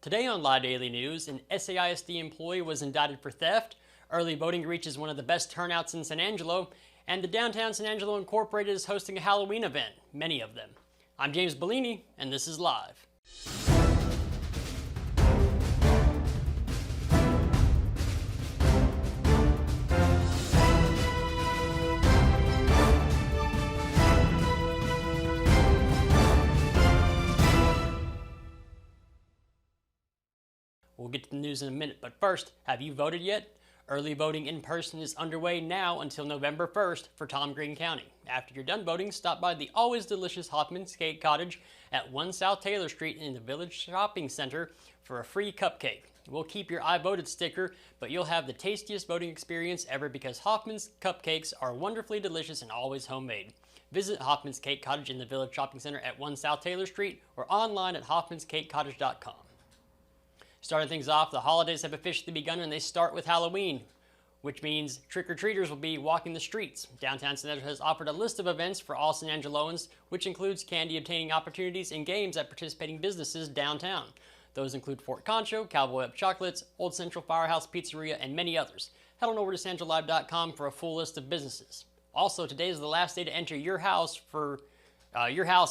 Today on Live Daily News, an SAISD employee was indicted for theft, early voting reaches one of the best turnouts in San Angelo, and the downtown San Angelo Incorporated is hosting a Halloween event, many of them. I'm James Bellini, and this is Live. We'll get to the news in a minute, but first, have you voted yet? Early voting in person is underway now until November 1st for Tom Green County. After you're done voting, stop by the always delicious Hoffman's Cake Cottage at 1 South Taylor Street in the Village Shopping Center for a free cupcake. We'll keep your I voted sticker, but you'll have the tastiest voting experience ever because Hoffman's cupcakes are wonderfully delicious and always homemade. Visit Hoffman's Cake Cottage in the Village Shopping Center at 1 South Taylor Street or online at hoffmanscakecottage.com. Starting things off, the holidays have officially begun and they start with Halloween, which means trick-or-treaters will be walking the streets. Downtown San Angelo has offered a list of events for all San Angeloans, which includes candy obtaining opportunities and games at participating businesses downtown. Those include Fort Concho, Cowboy Up Chocolates, Old Central Firehouse Pizzeria, and many others. Head on over to sanjolive.com for a full list of businesses. Also, today is the last day to enter your house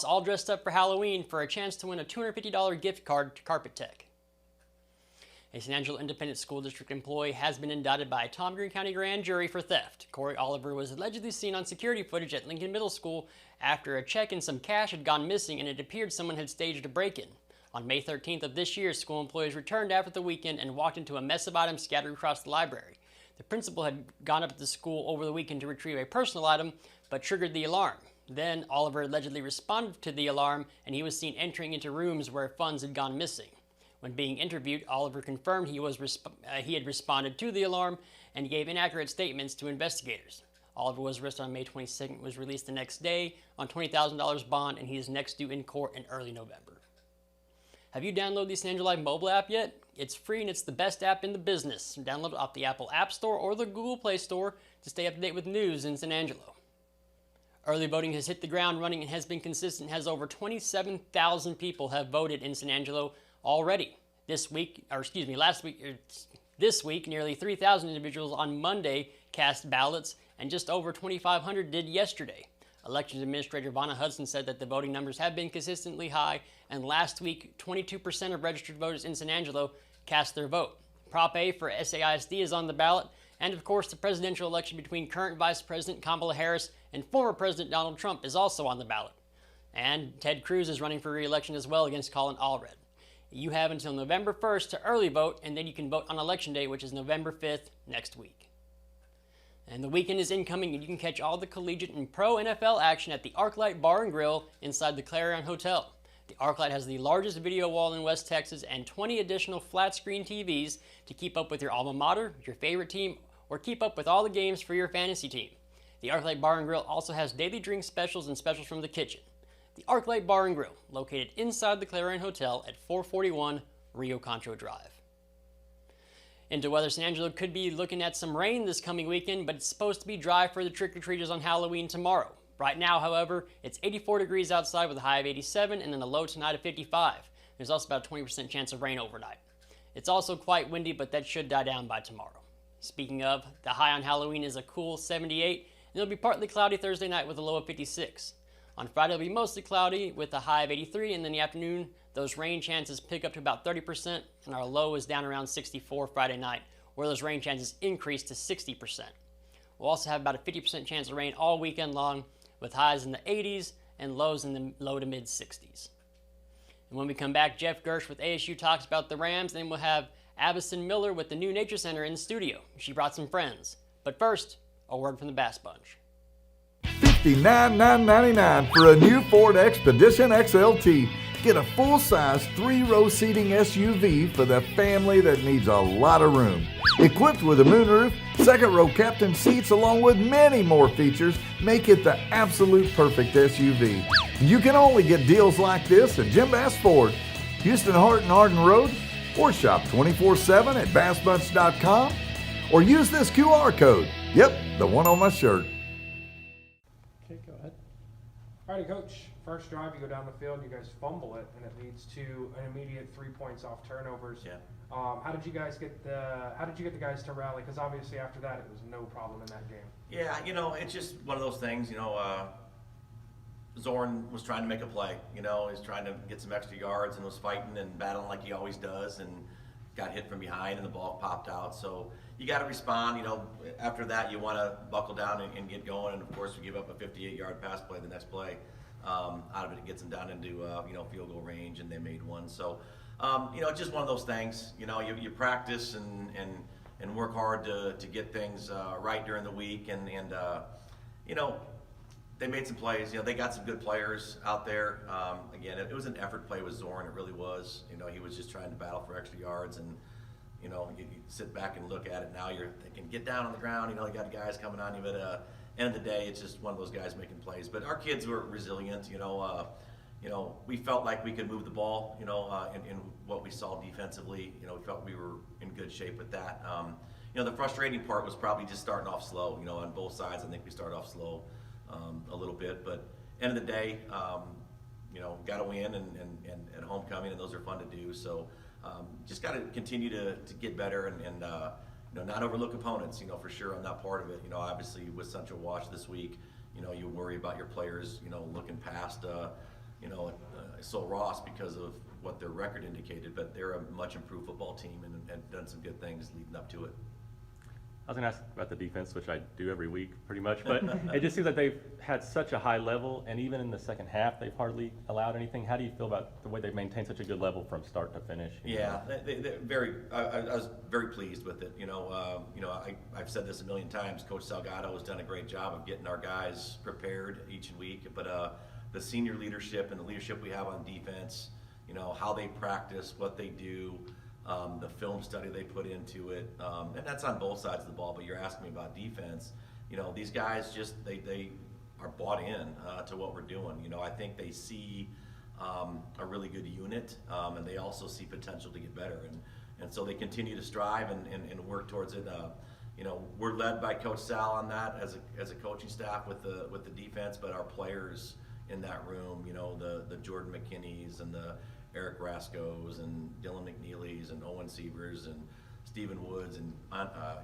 all dressed up for Halloween for a chance to win a $250 gift card to Carpet Tech. A San Angelo Independent School District employee has been indicted by a Tom Green County grand jury for theft. Corey Oliver was allegedly seen on security footage at Lincoln Middle School after a check and some cash had gone missing and it appeared someone had staged a break-in. On May 13th of this year, school employees returned after the weekend and walked into a mess of items scattered across the library. The principal had gone up to the school over the weekend to retrieve a personal item, but triggered the alarm. Then Oliver allegedly responded to the alarm and he was seen entering into rooms where funds had gone missing. When being interviewed, Oliver confirmed he had responded to the alarm and gave inaccurate statements to investigators. Oliver was arrested on May 22nd, was released the next day on $20,000 bond, and he is next due in court in early November. Have you downloaded the San Angelo Live mobile app yet? It's free and it's the best app in the business. Download it off the Apple App Store or the Google Play Store to stay up to date with news in San Angelo. Early voting has hit the ground running and has been consistent as over 27,000 people have voted in San Angelo already. This week, nearly 3,000 individuals on Monday cast ballots, and just over 2,500 did yesterday. Elections Administrator Vanna Hudson said that the voting numbers have been consistently high, and last week, 22% of registered voters in San Angelo cast their vote. Prop A for SAISD is on the ballot, and of course, the presidential election between current Vice President Kamala Harris and former President Donald Trump is also on the ballot. And Ted Cruz is running for re-election as well against Colin Allred. You have until November 1st to early vote, and then you can vote on Election Day, which is November 5th next week. And the weekend is incoming, and you can catch all the collegiate and pro NFL action at the ArcLight Bar and Grill inside the Clarion Hotel. The ArcLight has the largest video wall in West Texas and 20 additional flat-screen TVs to keep up with your alma mater, your favorite team, or keep up with all the games for your fantasy team. The ArcLight Bar and Grill also has daily drink specials and specials from the kitchen. The ArcLight Bar and Grill, located inside the Clarion Hotel at 441 Rio Concho Drive. Into weather, San Angelo could be looking at some rain this coming weekend, but it's supposed to be dry for the trick-or-treaters on Halloween tomorrow. Right now, however, it's 84 degrees outside with a high of 87 and then a low tonight of 55. There's also about a 20% chance of rain overnight. It's also quite windy, but that should die down by tomorrow. Speaking of, the high on Halloween is a cool 78, and it'll be partly cloudy Thursday night with a low of 56. On Friday, it'll be mostly cloudy with a high of 83, and in the afternoon, those rain chances pick up to about 30%, and our low is down around 64 Friday night, where those rain chances increase to 60%. We'll also have about a 50% chance of rain all weekend long, with highs in the 80s and lows in the low to mid 60s. And when we come back, Jeff Girsch with ASU talks about the Rams, and then we'll have Avison Miller with the new Nature Center in the studio. She brought some friends. But first, a word from the Bass Bunch. $59,999 for a new Ford Expedition XLT. Get a full-size 3-row seating SUV for the family that needs a lot of room. Equipped with a moonroof, second-row captain seats, along with many more features, make it the absolute perfect SUV. You can only get deals like this at Jim Bass Ford, Houston Hart and Arden Road, or shop 24/7 at bassbunch.com, or use this QR code. Yep, the one on my shirt. Okay, go ahead. All righty, Coach. First drive, you go down the field, you guys fumble it, and it leads to an immediate 3 points off turnovers. Yeah. How did you get the guys to rally? Because obviously after that, it was no problem in that game. Yeah, it's just one of those things. Zorn was trying to make a play. He's trying to get some extra yards and was fighting and battling like he always does, and got hit from behind and the ball popped out. So you got to respond. After that, you want to buckle down and get going. And of course, we give up a 58-yard pass play the next play. Out of it gets them down into field goal range, and they made one. So it's just one of those things. You practice and work hard to get things right during the week, and they made some plays. They got some good players out there. Again, it was an effort play with Zorn. It really was. He was just trying to battle for extra yards, and you sit back and look at it. Now you're thinking, get down on the ground. You got guys coming on you, but end of the day, it's just one of those guys making plays. But our kids were resilient. We felt like we could move the ball. In what we saw defensively, we felt we were in good shape with that. The frustrating part was probably just starting off slow. On both sides, I think we started off slow a little bit. But end of the day, got to win and at homecoming, and those are fun to do. So just got to continue to get better and not overlook opponents, for sure on that part of it. Obviously with Central Wash this week, you worry about your players, looking past, Sol Ross because of what their record indicated, but they're a much improved football team and done some good things leading up to it. I was going to ask about the defense, which I do every week pretty much, but it just seems like they've had such a high level, and even in the second half, they've hardly allowed anything. How do you feel about the way they've maintained such a good level from start to finish? Yeah, I was very pleased with it. I've said this a million times. Coach Salgado has done a great job of getting our guys prepared each week, but the senior leadership and the leadership we have on defense, how they practice, what they do, the film study they put into it, and that's on both sides of the ball. But you're asking me about defense. These guys just they are bought in to what we're doing. I think they see a really good unit, and they also see potential to get better, and so they continue to strive and work towards it. We're led by Coach Sal on that as a coaching staff with the defense, but our players in that room, the Jordan McKinneys and the Eric Rascos and Dylan McNeely's and Owen Sievers and Stephen Woods and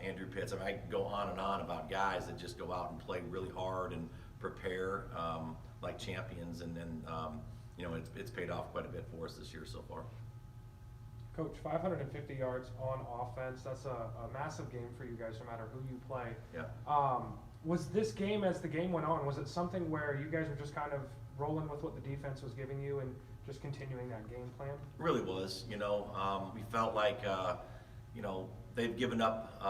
Andrew Pitts. I could go on and on about guys that just go out and play really hard and prepare like champions, and then it's paid off quite a bit for us this year so far. Coach, 550 yards on offense, that's a massive game for you guys no matter who you play. Yeah. Was this game, as the game went on, was it something where you guys were just kind of rolling with what the defense was giving you and just continuing that game plan? It really was. We felt like they've given up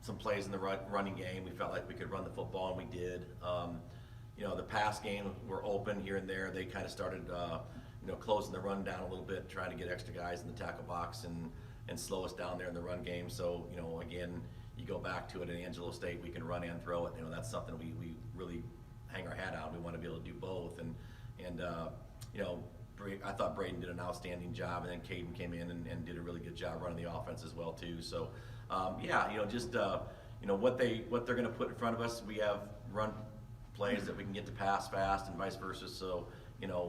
some plays in the running game. We felt like we could run the football, and we did. The pass game, we're open here and there. They kind of started closing the run down a little bit, trying to get extra guys in the tackle box and slow us down there in the run game. So again, you go back to it at Angelo State, we can run and throw it. That's something we really hang our hat on. We want to be able to do both, and I thought Braden did an outstanding job, and then Caden came in and did a really good job running the offense as well too. So what they're going to put in front of us, we have run plays that we can get to pass fast and vice versa. So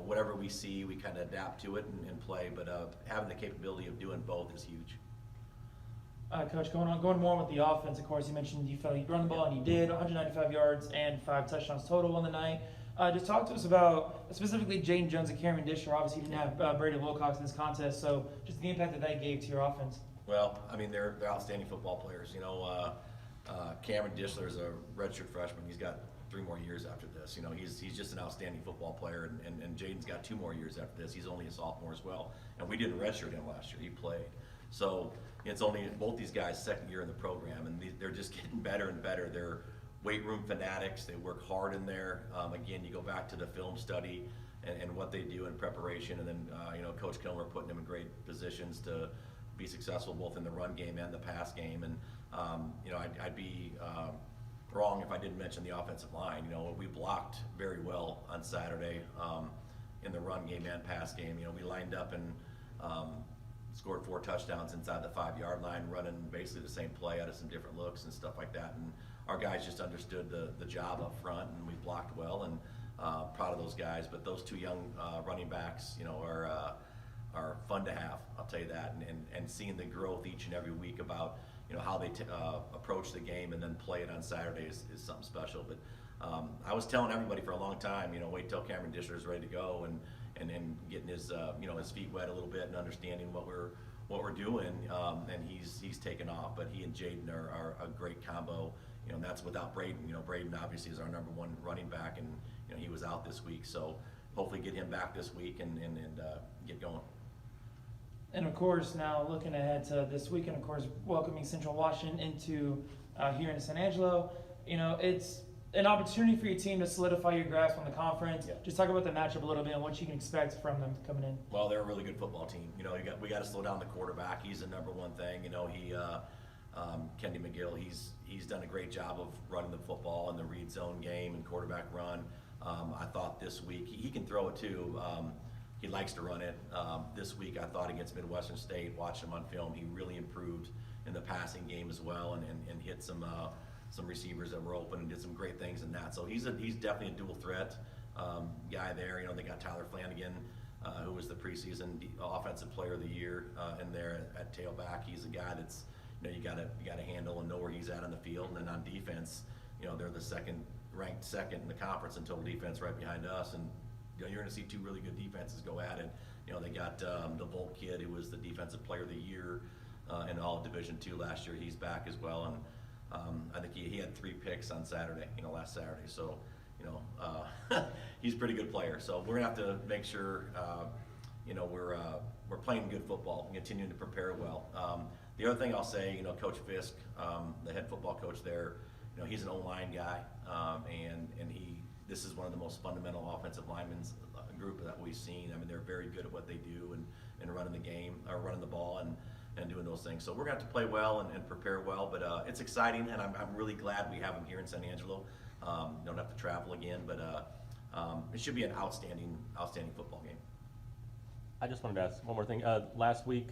whatever we see, we kind of adapt to it and play. But having the capability of doing both is huge. Coach, going more with the offense, of course, you mentioned you felt you'd run the ball, and you did, 195 yards and 5 touchdowns total on the night. Just talk to us about specifically Jaden Jones and Cameron Disher. Obviously, you didn't have Brady Wilcox in this contest, so just the impact that they gave to your offense. Well, they're outstanding football players. Cameron Dishler is a redshirt freshman. He's got 3 more years after this. He's just an outstanding football player, and Jaden's got 2 more years after this. He's only a sophomore as well, and we didn't redshirt him last year. He played. So it's only both these guys' second year in the program, and they're just getting better and better. They're weight room fanatics. They work hard in there. Again, you go back to the film study and what they do in preparation, and then Coach Kilmer putting them in great positions to be successful both in the run game and the pass game. And I'd be wrong if I didn't mention the offensive line. We blocked very well on Saturday in the run game and pass game. We lined up and scored 4 touchdowns inside the 5-yard line, running basically the same play out of some different looks and stuff like that. And our guys just understood the job up front, and we blocked well. And proud of those guys. But those two young running backs, are fun to have. I'll tell you that, and seeing the growth each and every week about how they approach the game and then play it on Saturday is something special. But I was telling everybody for a long time, wait till Cameron Disher is ready to go and getting his his feet wet a little bit and understanding what we're doing, and he's taken off. But he and Jaden are a great combo. And that's without Braden. Braden obviously is our number one running back, and he was out this week. So hopefully get him back this week and get going. And of course, now looking ahead to this weekend, of course, welcoming Central Washington into here in San Angelo, it's an opportunity for your team to solidify your grasp on the conference. Yeah. Just talk about the matchup a little bit and what you can expect from them coming in. Well, they're a really good football team. We got to slow down the quarterback. He's the number one thing. Kendi McGill, he's done a great job of running the football in the read zone game and quarterback run. I thought this week he can throw it too. He likes to run it. This week I thought against Midwestern State, watching him on film, he really improved in the passing game as well, and hit some receivers that were open and did some great things in that. So he's definitely a dual threat guy there. They got Tyler Flanagan, who was the preseason offensive player of the year in there at tailback. He's a guy that's you got to handle and know where he's at on the field. And then on defense, they're the ranked second in the conference in total defense, right behind us. And you're going to see two really good defenses go at it. They got the Volt kid, who was the defensive player of the year in all of Division II last year. He's back as well, and I think he had 3 picks on Saturday, last Saturday. So, he's a pretty good player. So we're gonna have to make sure, we're playing good football and continuing to prepare well. The other thing I'll say, Coach Fisk, the head football coach there, he's an O-line guy, and this is one of the most fundamental offensive linemen group that we've seen. I mean, they're very good at what they do and running the game, or running the ball and doing those things. So we're going to have to play well and prepare well, but it's exciting, and I'm really glad we have them here in San Angelo. Don't have to travel again, but it should be an outstanding football game. I just wanted to ask one more thing. Last week,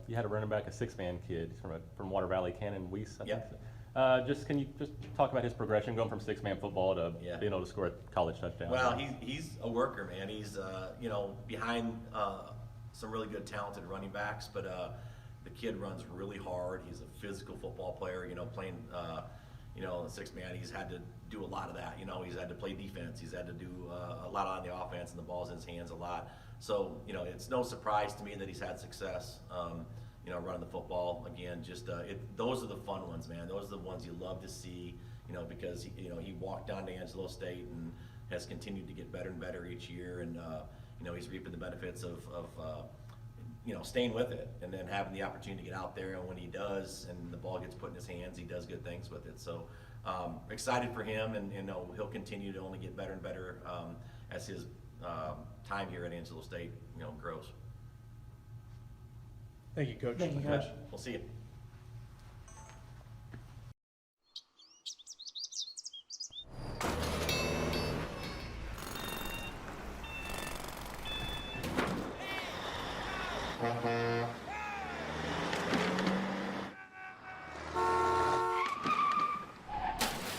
you had a running back, a 6-man kid from Water Valley, Cannon Weiss, I think. Can you just talk about his progression going from 6-man football to being able to score a college touchdown? Well, he's a worker, man. He's behind some really good talented running backs, but the kid runs really hard. He's a physical football player. Playing 6-man, he's had to do a lot of that. He's had to play defense. He's had to do a lot on the offense, and the ball's in his hands a lot. So it's no surprise to me that he's had success. Running the football again. Those are the fun ones, man. Those are the ones you love to see. Because he walked down to Angelo State and has continued to get better and better each year, and he's reaping the benefits of staying with it, and then having the opportunity to get out there. And when he does, and the ball gets put in his hands, he does good things with it. So excited for him, and he'll continue to only get better and better as his time here at Angelo State grows. Thank you, Coach. Thank you, Coach. We'll see you.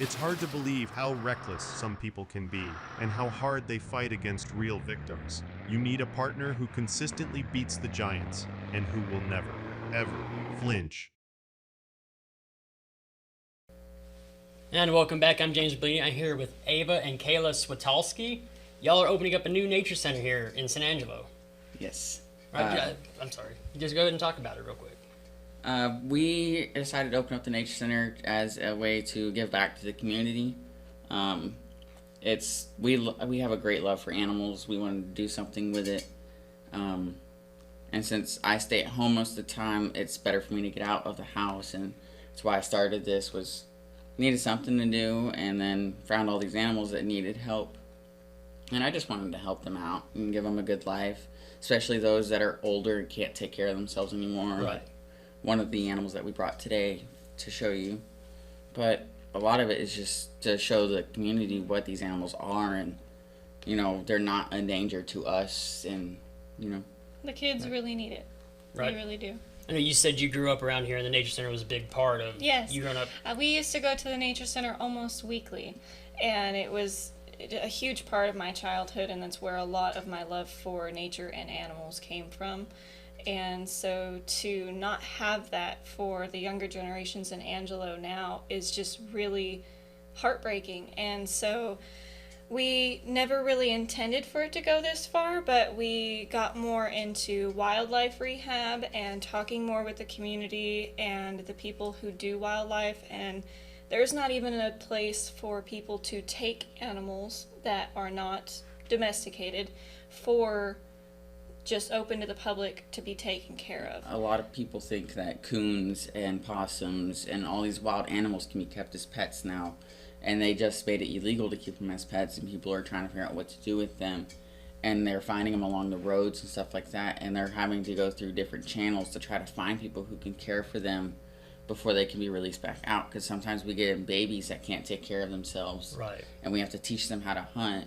It's hard to believe how reckless some people can be and how hard they fight against real victims. You need a partner who consistently beats the giants and who will never, ever flinch. And welcome back. I'm James Bleedy. I'm here with Ava and Kayla Switalski. Y'all are opening up a new nature center here in San Angelo. Yes. Right, I'm sorry. Just go ahead and talk about it real quick. We decided to open up the Nature Center as a way to give back to the community. We have a great love for animals. We wanted to do something with it. And since I stay at home most of the time, it's better for me to get out of the house, and that's why I started this. Was needed something to do, and then found all these animals that needed help. And I just wanted to help them out and give them a good life, especially those that are older and can't take care of themselves anymore. Right. One of the animals that we brought today to show you. But a lot of it is just to show the community what these animals are, and they're not a danger to us, and the kids really need it. Right. They really do. I know you said you grew up around here, and the nature center was a big part of Yes. you growing up. We used to go to the nature center almost weekly, and it was a huge part of my childhood, and that's where a lot of my love for nature and animals came from. And so to not have that for the younger generations in Angelo now is just really heartbreaking. And so we never really intended for it to go this far, but we got more into wildlife rehab and talking more with the community and the people who do wildlife. And there's not even a place for people to take animals that are not domesticated for just open to the public to be taken care of. A lot of people think that coons and possums and all these wild animals can be kept as pets now, and they just made it illegal to keep them as pets, and people are trying to figure out what to do with them, and they're finding them along the roads and stuff like that, and they're having to go through different channels to try to find people who can care for them before they can be released back out, because sometimes we get babies that can't take care of themselves, Right. and we have to teach them how to hunt.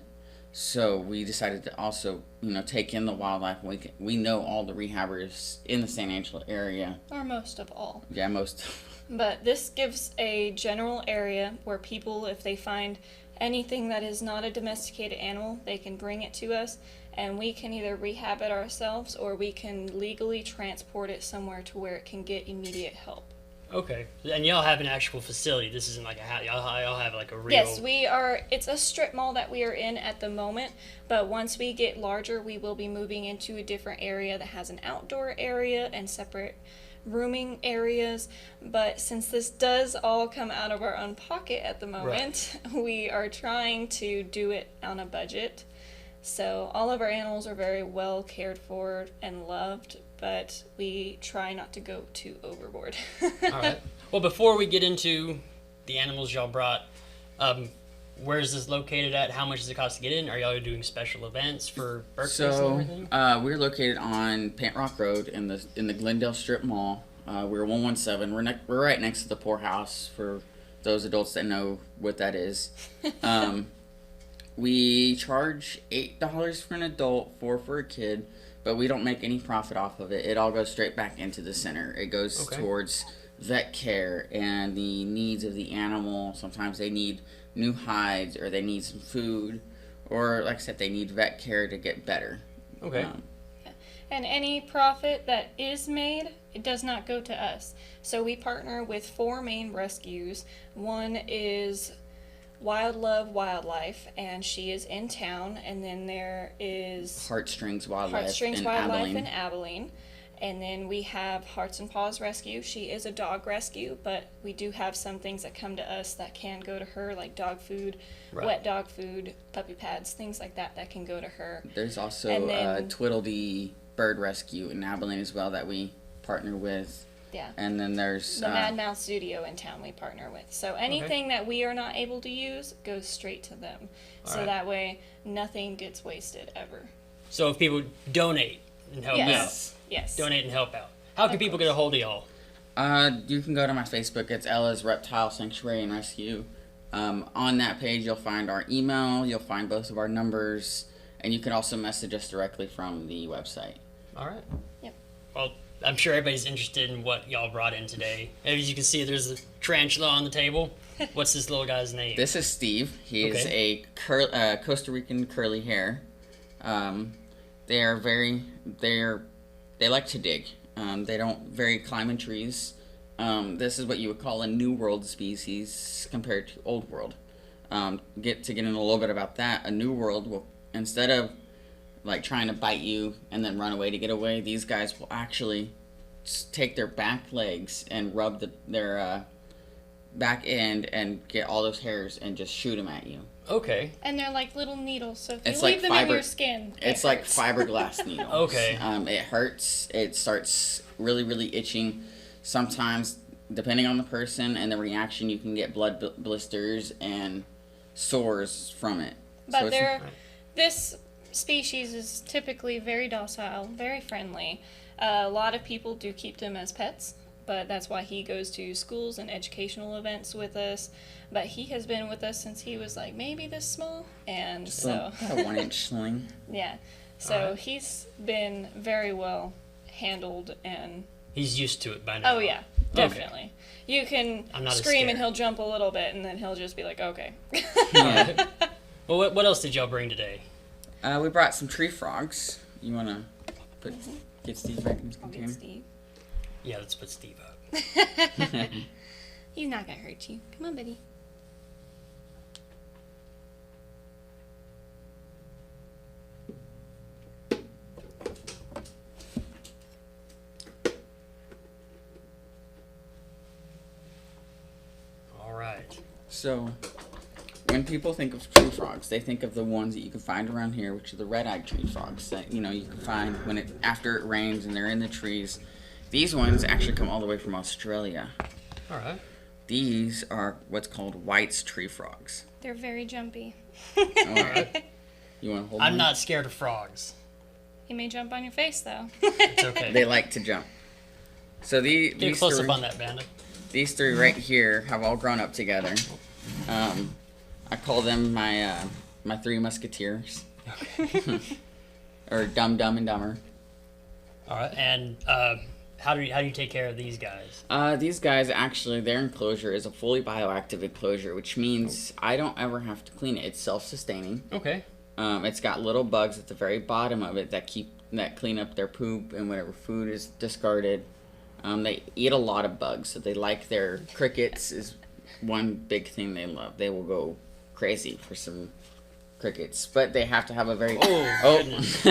So we decided to also, take in the wildlife. We know all the rehabbers in the San Angelo area. Or most of all. Yeah, most. But this gives a general area where people, if they find anything that is not a domesticated animal, they can bring it to us, and we can either rehab it ourselves or we can legally transport it somewhere to where it can get immediate help. Okay. And y'all have an actual facility. This isn't like a house. Y'all have like a real... Yes, we are. It's a strip mall that we are in at the moment, but once we get larger, we will be moving into a different area that has an outdoor area and separate rooming areas. But since this does all come out of our own pocket at the moment, we are trying to do it on a budget. So all of our animals are very well cared for and loved, but we try not to go too overboard. All right. Well, before we get into the animals y'all brought, where is this located at? How much does it cost to get in? Are y'all doing special events for birthdays and everything? We're located on Pant Rock Road in the Glendale Strip Mall. We're 117. We're right next to the poorhouse for those adults that know what that is. We charge $8 for an adult, $4 for a kid, but we don't make any profit off of it. It all goes straight back into the center. It goes towards vet care and the needs of the animal. Sometimes they need new hides, or they need some food, or like I said, they need vet care to get better. Okay. And any profit that is made, it does not go to us. So we partner with 4 main rescues. One is Wild Love Wildlife, and she is in town. And then there is Heartstrings Wildlife in Abilene. And then we have Hearts and Paws Rescue. She is a dog rescue, but we do have some things that come to us that can go to her, like dog food, wet dog food, puppy pads, things like that that can go to her. There's also Tweedledee Bird Rescue in Abilene as well that we partner with. Yeah. And then there's the Mad Mouth Studio in town we partner with. So anything that we are not able to use goes straight to them. So that way nothing gets wasted ever. So if people donate and help out. Yes. Donate and help out. How can people get a hold of y'all? You can go to my Facebook. It's Ella's Reptile Sanctuary and Rescue. On that page, you'll find our email. You'll find both of our numbers. And you can also message us directly from the website. All right. Yep. Well, I'm sure everybody's interested in what y'all brought in today. As you can see, there's a tarantula on the table. What's this little guy's name? This is Steve. He is a Costa Rican curly hair. They like to dig. They don't very climb in trees. This is what you would call a New World species compared to Old World. Get in a little bit about that. A New World will, instead of like trying to bite you and then run away to get away, these guys will actually take their back legs and rub their back end and get all those hairs and just shoot them at you. Okay. And they're like little needles, so if It's you leave like them in your skin, it's like fiberglass needles. Okay. It hurts. It starts really, really itching. Sometimes, depending on the person and the reaction, you can get blood blisters and sores from it. But this species is typically very docile, very friendly. A lot of people do keep them as pets, but that's why he goes to schools and educational events with us. But he has been with us since he was like maybe this small, and so a 1-inch sling. Yeah, so he's been very well handled, and he's used to it by now. Oh yeah, definitely. You can scream and he'll jump a little bit, and then he'll just be like, okay. Well, what else did y'all bring today? We brought some tree frogs. You want to get Steve back in his I'll container? get Steve. Yeah, let's put Steve up. He's not gonna hurt you. Come on, buddy. All right. So, when people think of tree frogs, they think of the ones that you can find around here, which are the red-eyed tree frogs that you can find after it rains and they're in the trees. These ones actually come all the way from Australia. All right. These are what's called White's tree frogs. They're very jumpy. All right. You want to hold I'm them? not scared of frogs. He may jump on your face though. It's okay. They like to jump. So Get these close three, up on that, Bandit. these three right here have all grown up together. I call them my three musketeers. Or Dumb and Dumber. All right. And how do you take care of these guys? These guys, actually, their enclosure is a fully bioactive enclosure, which means I don't ever have to clean it. It's self-sustaining. Okay. It's got little bugs at the very bottom of it that clean up their poop and whatever food is discarded. They eat a lot of bugs, so they like their crickets is one big thing they love. They will go crazy for some crickets, but they have to have a very goodness.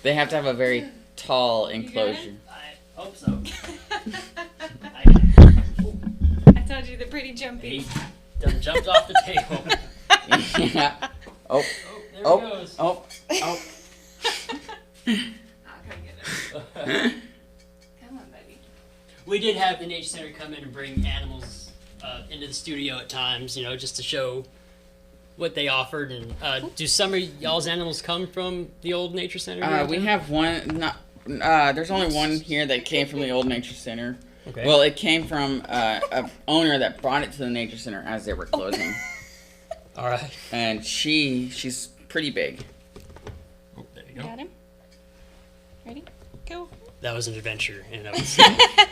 they have to have a very tall enclosure. I hope so. I told you they're pretty jumpy. He done jumped off the table. Yeah. Oh, there he goes. Oh. I'll come get him. Come on, buddy. We did have the Nature Center come in and bring animals into the studio at times, just to show what they offered. And do some of y'all's animals come from the old Nature Center? here in We town? have one. There's only one here that came from the old Nature Center. Okay. Well, it came from a owner that brought it to the Nature Center as they were closing. All right. And she's pretty big. Oh, there you go. Got him. Ready? Go. That was an adventure in and of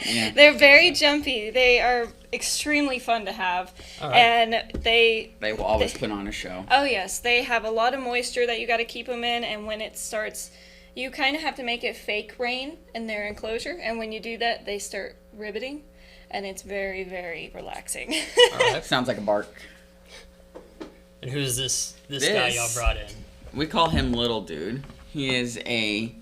Yeah. They're very jumpy. They are extremely fun to have. All right. And they They will always put on a show. oh yes, they have a lot of moisture that you got to keep them in, and when it starts, you kind of have to make it fake rain in their enclosure, and when you do that, they start ribbiting, and it's very, very relaxing. All right. Sounds like a bark. And who's this guy y'all brought in? We call him Little Dude. He is a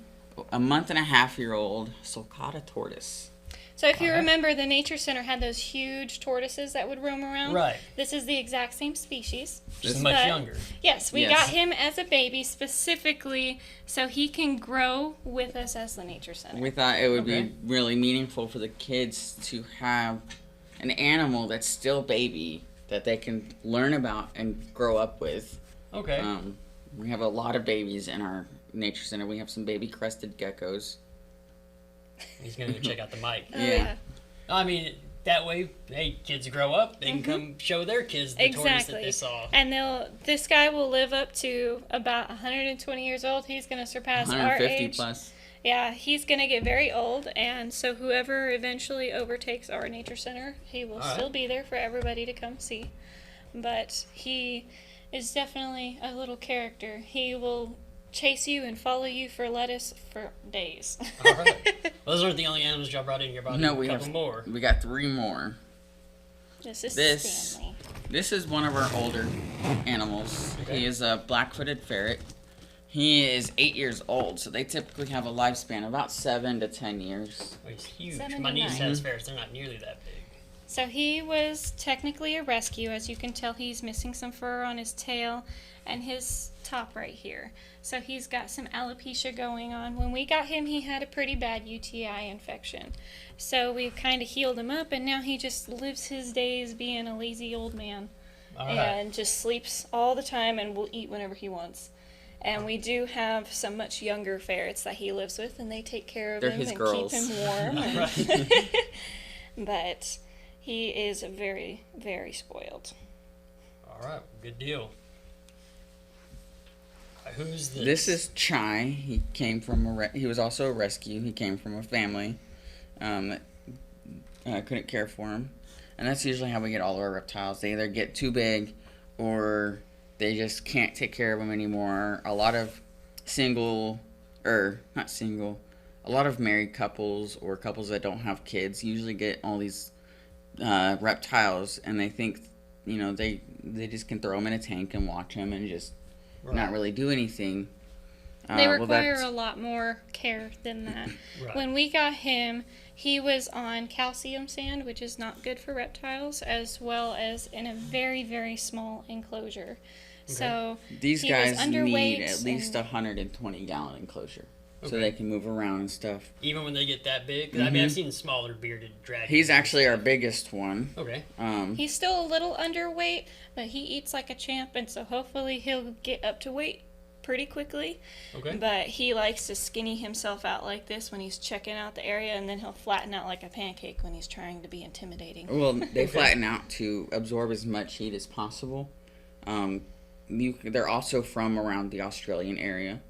month-and-a-half-year-old sulcata tortoise. So if you remember, the Nature Center had those huge tortoises that would roam around. Right. This is the exact same species. Just much But- younger. Yes, we Yes. got him as a baby specifically so he can grow with us as the Nature Center. We thought it would Okay. be really meaningful for the kids to have an animal that's still baby that they can learn about and grow up with. Okay. We have a lot of babies in our Nature Center. We have some baby crested geckos. He's going to go check out the mic. Oh, Yeah. I mean, that way, hey, kids grow up, they can come show their kids the tortoise that Exactly. they saw. And this guy will live up to about 120 years old. He's going to surpass our 150 age. plus. Yeah, he's going to get very old, and so whoever eventually overtakes our Nature Center, he will All right. still be there for everybody to come see. But he is definitely a little character. He will chase you and follow you for lettuce for days. All right. Well, those aren't the only animals y'all brought in. You brought in No, a we couple have more. We got 3 more. This is This- Stanley. This is one of our older animals. Okay. He is a black-footed ferret. He is 8 years old, so they typically have a lifespan of about 7 to 10 years. Oh, he's huge. 79. My niece has ferrets. They're not nearly that big. So he was technically a rescue. As you can tell, he's missing some fur on his tail and his top right here. So he's got some alopecia going on. When we got him, he had a pretty bad UTI infection. So we've kind of healed him up, and now he just lives his days being a lazy old man. All right. And just sleeps all the time and will eat whenever he wants. And we do have some much younger ferrets that he lives with, and they take care of They're him his and girls. keep him warm. and- Right. but he is very, very spoiled. All right. Good deal. All right, who's this? This is Chai. He came from he was also a rescue. He came from a family that couldn't care for him, and that's usually how we get all of our reptiles. They either get too big, or they just can't take care of them anymore. A lot of a lot of married couples or couples that don't have kids usually get all these reptiles, and they think, you know, they just can throw them in a tank and watch them and just not really do anything. They require a lot more care than that. Right. When we got him, he was on calcium sand, which is not good for reptiles, as well as in a very, very small enclosure. So these he guys was underweight need at least a 120-gallon enclosure so they can move around and stuff. Even when they get that big? 'Cause I mean, I've seen smaller bearded dragons. He's actually our biggest one. Okay. He's still a little underweight, but he eats like a champ, and so hopefully he'll get up to weight pretty quickly. Okay. But he likes to skinny himself out like this when he's checking out the area, and then he'll flatten out like a pancake when he's trying to be intimidating. Well, they flatten out to absorb as much heat as possible. They're also from around the Australian area.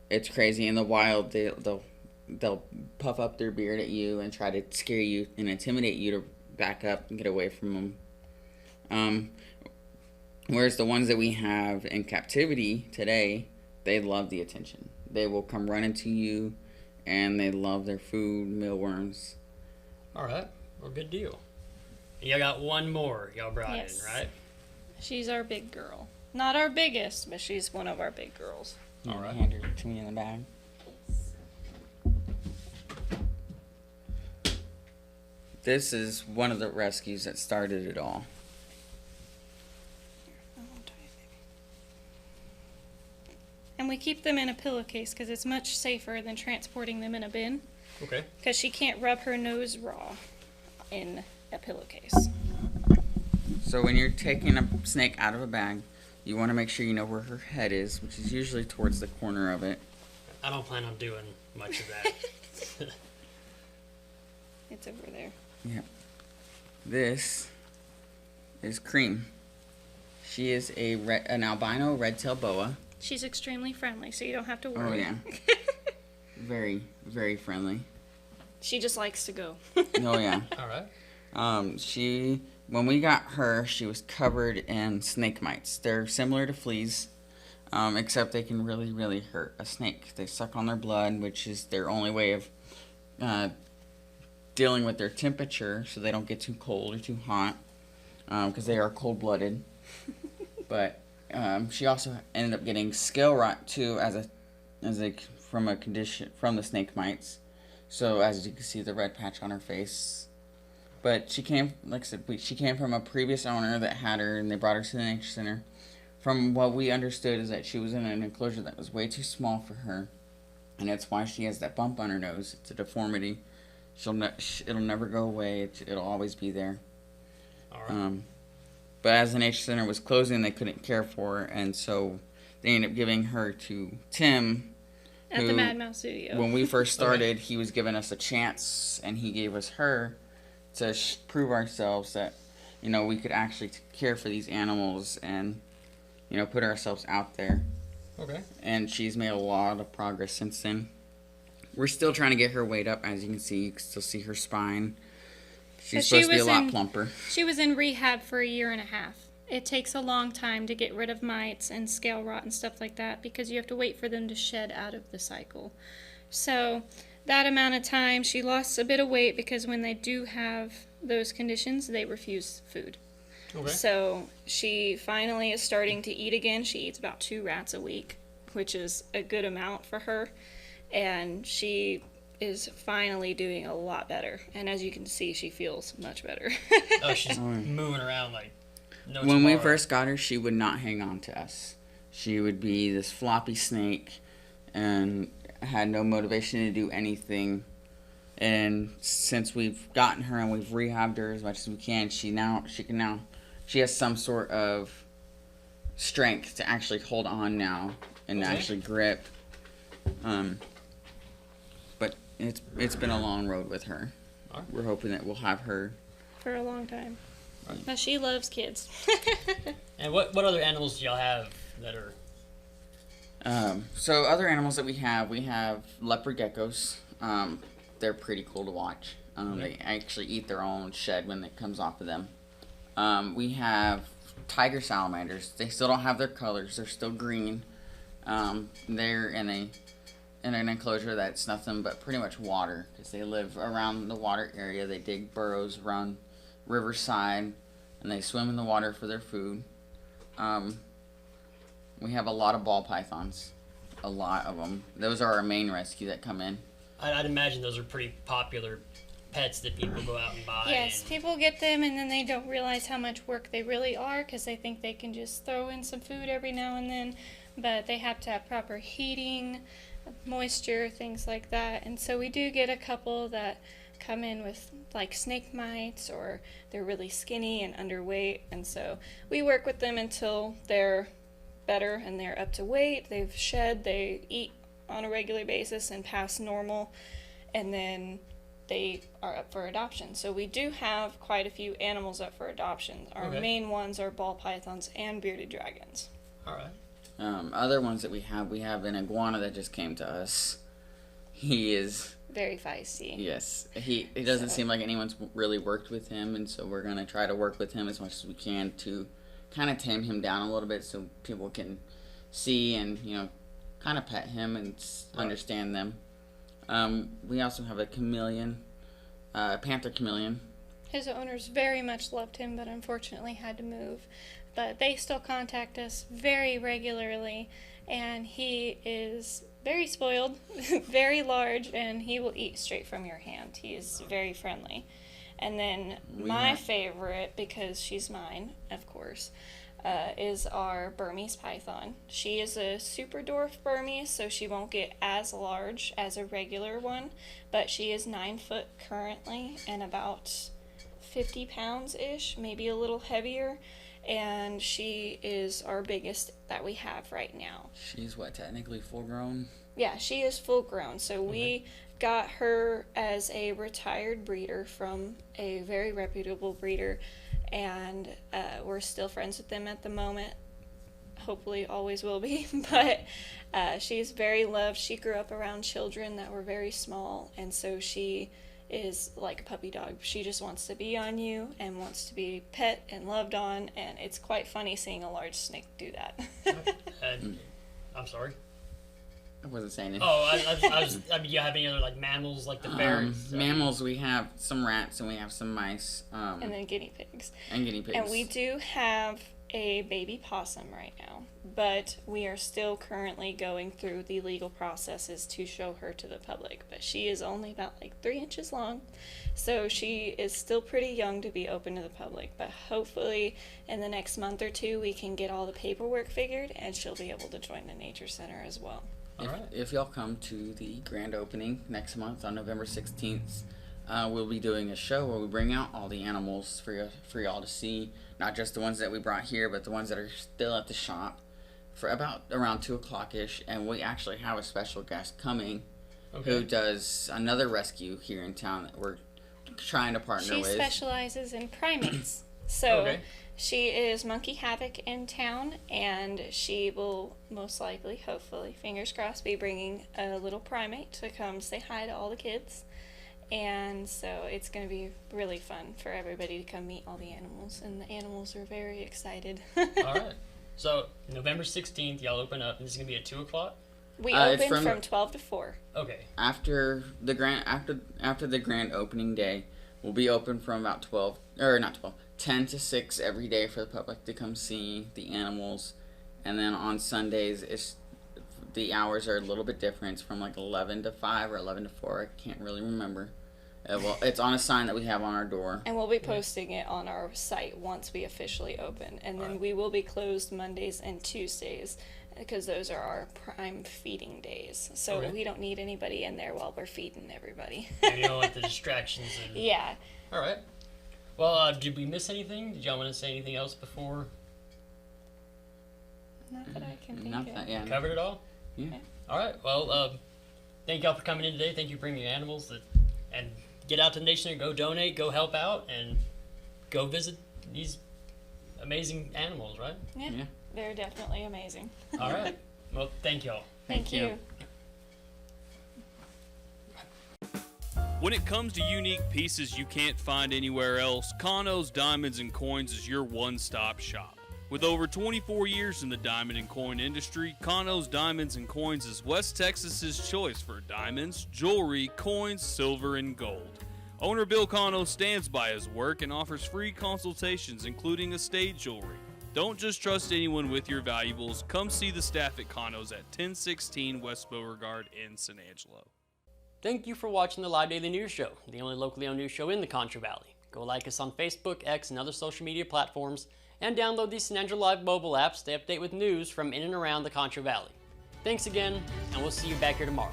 It's crazy. In the wild, they'll puff up their beard at you and try to scare you and intimidate you to back up and get away from them. Whereas the ones that we have in captivity today, they love the attention. They will come running to you, and they love their food, mealworms. All right. Well, good deal. Y'all got one more y'all brought Yes. in, right? She's our big girl. Not our biggest, but she's one of our big girls. All right. Hand her to me in the bag. This is one of the rescues that started it all. And we keep them in a pillowcase because it's much safer than transporting them in a bin. Okay. Because she can't rub her nose raw in a pillowcase. So when you're taking a snake out of a bag, you want to make sure you know where her head is, which is usually towards the corner of it. I don't plan on doing much of that. It's over there. Yeah. This is Cream. She is an albino red-tailed boa. She's extremely friendly, so you don't have to Oh, worry. yeah. Very, very friendly. She just likes to go. Oh, yeah. All right. When we got her, she was covered in snake mites. They're similar to fleas, except they can really, really hurt a snake. They suck on their blood, which is their only way of dealing with their temperature, so they don't get too cold or too hot, because they are cold-blooded. But she also ended up getting scale rot too, from the snake mites. So as you can see, the red patch on her face. But she came, like I said, she came from a previous owner that had her, and they brought her to the nature center. From what we understood is that she was in an enclosure that was way too small for her, and that's why she has that bump on her nose. It's a deformity. It'll never go away. It'll always be there. All right. But as the nature center was closing, they couldn't care for her, and so they ended up giving her to Tim. At the Mad Mouse Studio. When we first started, he was giving us a chance, and he gave us her to prove ourselves that, you know, we could actually care for these animals and, you know, put ourselves out there. Okay. And she's made a lot of progress since then. We're still trying to get her weight up. As you can see, you can still see her spine. She's supposed to be a lot plumper. She was in rehab for 1.5 years. It takes a long time to get rid of mites and scale rot and stuff like that because you have to wait for them to shed out of the cycle. So that amount of time, she lost a bit of weight because when they do have those conditions, they refuse food. Okay. So she finally is starting to eat again. She eats about 2 rats a week, which is a good amount for her. And she is finally doing a lot better. And as you can see, she feels much better. Oh, she's moving around like no When we tomorrow. first got her, she would not hang on to us. She would be this floppy snake and had no motivation to do anything. And since we've gotten her and we've rehabbed her as much as we can, she has some sort of strength to actually hold on now and actually grip. But it's been a long road with her. Alright. We're hoping that we'll have her For a long time. Right. But she loves kids. And what other animals do y'all have that are... So other animals that we have leopard geckos. They're pretty cool to watch. They actually eat their own shed when it comes off of them. We have tiger salamanders. They still don't have their colors. They're still green. They're in an enclosure that's nothing but pretty much water, because they live around the water area. They dig burrows around riverside, and they swim in the water for their food. We have a lot of ball pythons, a lot of them. Those are our main rescue that come in. I'd imagine those are pretty popular pets that people go out and buy. Yes, people get them and then they don't realize how much work they really are because they think they can just throw in some food every now and then, but they have to have proper heating, moisture, things like that. And so we do get a couple that come in with like snake mites, or they're really skinny and underweight, and so we work with them until they're better and they're up to weight, they've shed, they eat on a regular basis and pass normal, and then they are up for adoption. So we do have quite a few animals up for adoption. Our main ones are ball pythons and bearded dragons. All right. Other ones that we have an iguana that just came to us. He is very feisty. Yes, he doesn't seem like anyone's really worked with him, and so we're gonna try to work with him as much as we can to kind of tame him down a little bit so people can see and kind of pet him and understand them. We also have a chameleon, panther chameleon. His owners very much loved him, but unfortunately had to move. But they still contact us very regularly, and he is very spoiled, very large, and he will eat straight from your hand. He is very friendly. And then my favorite, because she's mine, of course, is our Burmese python. She is a super dwarf Burmese, so she won't get as large as a regular one, but she is 9 foot currently and about 50 pounds-ish, maybe a little heavier, and she is our biggest that we have right now. She's technically full grown? Yeah, she is full grown, so we got her as a retired breeder from a very reputable breeder, and we're still friends with them at the moment. Hopefully always will be, but she's very loved. She grew up around children that were very small, and so she is like a puppy dog. She just wants to be on you and wants to be pet and loved on, and it's quite funny seeing a large snake do that. I'm sorry. I wasn't saying it. I mean, you have any other mammals like the ferrets? Mammals, we have some rats and we have some mice. And then guinea pigs. And guinea pigs. And we do have a baby possum right now, but we are still currently going through the legal processes to show her to the public. But she is only about 3 inches long, so she is still pretty young to be open to the public. But hopefully in the next month or two we can get all the paperwork figured and she'll be able to join the nature center as well. If y'all come to the grand opening next month on November 16th, we'll be doing a show where we bring out all the animals for y'all to see. Not just the ones that we brought here, but the ones that are still at the shop for around 2 o'clock-ish. And we actually have a special guest coming who does another rescue here in town that we're trying to partner with. She specializes in primates. So she is Monkey Havoc in town, and she will most likely, hopefully, fingers crossed, be bringing a little primate to come say hi to all the kids. And so it's going to be really fun for everybody to come meet all the animals, and the animals are very excited. All right. So November 16th, y'all open up, and this is going to be at 2 o'clock? We open from 12 to 4. Okay. After the grand opening day, we'll be open from about 10 to 6 every day for the public to come see the animals. And then on Sundays, the hours are a little bit different. It's from 11 to 5 or 11 to 4. I can't really remember. It's on a sign that we have on our door. And we'll be posting it on our site once we officially open. And then we will be closed Mondays and Tuesdays, because those are our prime feeding days. So we don't need anybody in there while we're feeding everybody. And you don't like the distractions. Yeah. All right. Well, did we miss anything? Did y'all want to say anything else before? Not that I can think of. Yeah. Covered it all? Yeah. All right. Well, thank y'all for coming in today. Thank you for bringing your animals. And get out to the nation, go donate, go help out, and go visit these amazing animals, right? Yeah. They're definitely amazing. All right. Well, thank y'all. Thank you. When it comes to unique pieces you can't find anywhere else, Kano's Diamonds and Coins is your one-stop shop. With over 24 years in the diamond and coin industry, Kano's Diamonds and Coins is West Texas's choice for diamonds, jewelry, coins, silver, and gold. Owner Bill Kano stands by his work and offers free consultations, including estate jewelry. Don't just trust anyone with your valuables. Come see the staff at Kano's at 1016 West Beauregard in San Angelo. Thank you for watching the Live Daily News Show, the only locally owned news show in the Contra Valley. Go like us on Facebook, X, and other social media platforms, and download the San Angelo Live mobile app to stay up to date with news from in and around the Contra Valley. Thanks again, and we'll see you back here tomorrow.